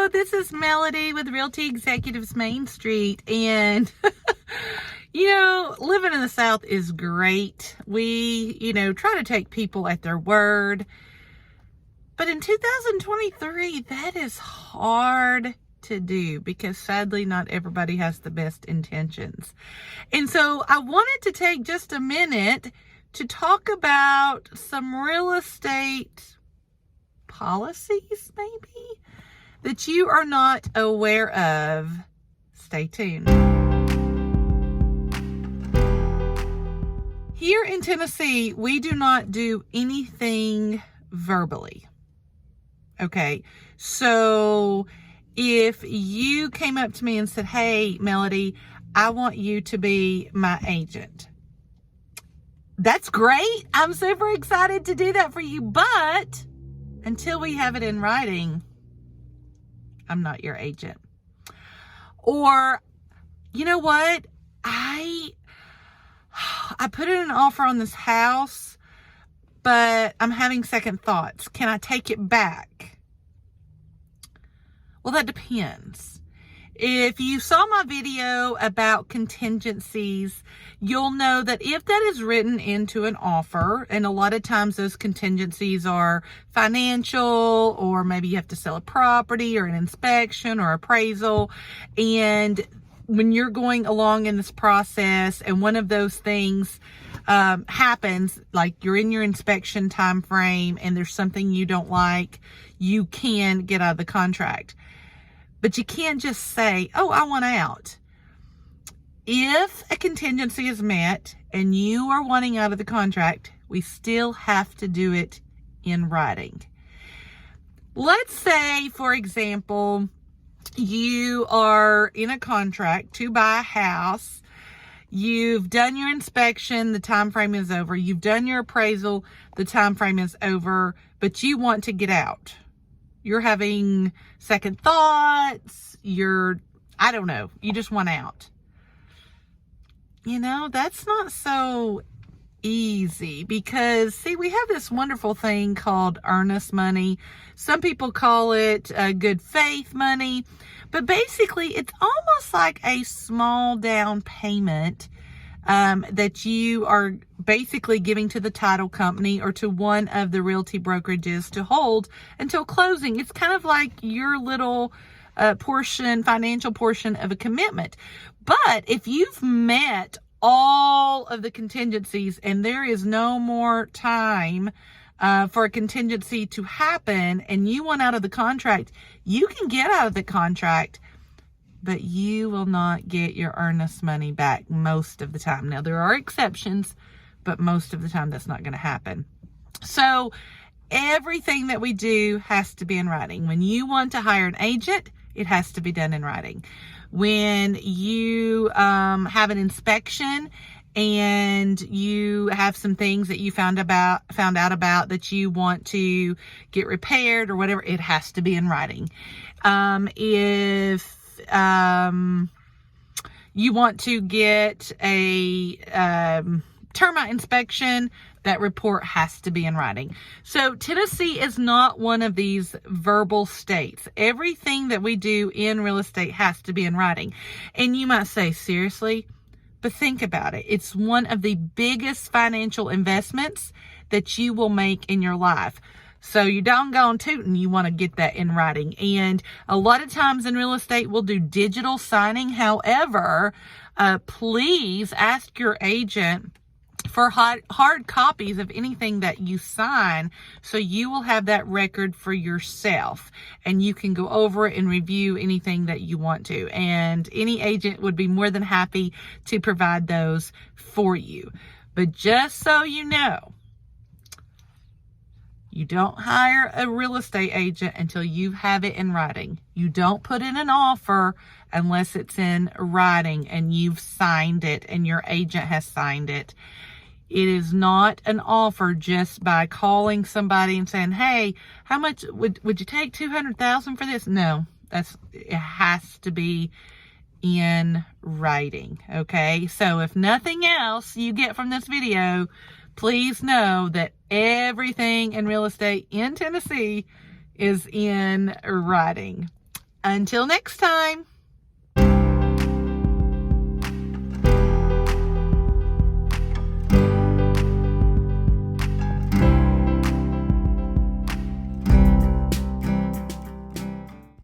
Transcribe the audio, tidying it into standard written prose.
this is Melody with Realty Executives Main Street, and living in the South is great. We, try to take people at their word, but in 2023, that is hard to do because sadly not everybody has the best intentions. And so I wanted to take just a minute to talk about some real estate policies maybe that you are not aware of. Stay tuned. Here in Tennessee, we do not do anything verbally. Okay, so if you came up to me and said, hey, Melody, I want you to be my agent, that's great. I'm super excited to do that for you. But until we have it in writing, I'm not your agent. Or, you know what? I put in an offer on this house, but I'm having second thoughts. Can I take it back? Well, that depends. If you saw my video about contingencies, you'll know that if that is written into an offer, and a lot of times those contingencies are financial, or maybe you have to sell a property or an inspection or appraisal, and when you're going along in this process and one of those things happens, like you're in your inspection time frame and there's something you don't like, you can get out of the contract. But you can't just say, oh, I want out. If a contingency is met and you are wanting out of the contract, we still have to do it in writing. Let's say, for example, you are in a contract to buy a house. You've done your inspection, the time frame is over. You've done your appraisal, the time frame is over, but you want to get out. You're having second thoughts. I don't know, you just want out. That's not so easy because, see, we have this wonderful thing called earnest money. Some people call it good faith money, but basically it's almost like a small down payment that you are basically giving to the title company or to one of the realty brokerages to hold until closing. It's kind of like your little financial portion of a commitment. But if you've met all of the contingencies and there is no more time for a contingency to happen and you want out of the contract, you can get out of the contract, but you will not get your earnest money back most of the time. Now, there are exceptions, but most of the time that's not going to happen. So everything that we do has to be in writing. When you want to hire an agent, it has to be done in writing. When you have an inspection and you have some things that you found out about that you want to get repaired or whatever, it has to be in writing. If you want to get a termite inspection, that report has to be in writing. So Tennessee is not one of these verbal states. Everything that we do in real estate has to be in writing. And you might say, seriously? But think about it. It's one of the biggest financial investments that you will make in your life. So you doggone tootin', you want to get that in writing. And a lot of times in real estate, we'll do digital signing. However, please ask your agent for hard copies of anything that you sign, so you will have that record for yourself and you can go over it and review anything that you want to. And any agent would be more than happy to provide those for you. But just so you know, you don't hire a real estate agent until you have it in writing. You don't put in an offer unless it's in writing and you've signed it and your agent has signed it. It is not an offer just by calling somebody and saying, hey, how much would you take $200,000 for this? No, it has to be in writing. Okay. So if nothing else you get from this video, please know that everything in real estate in Tennessee is in writing. Until next time.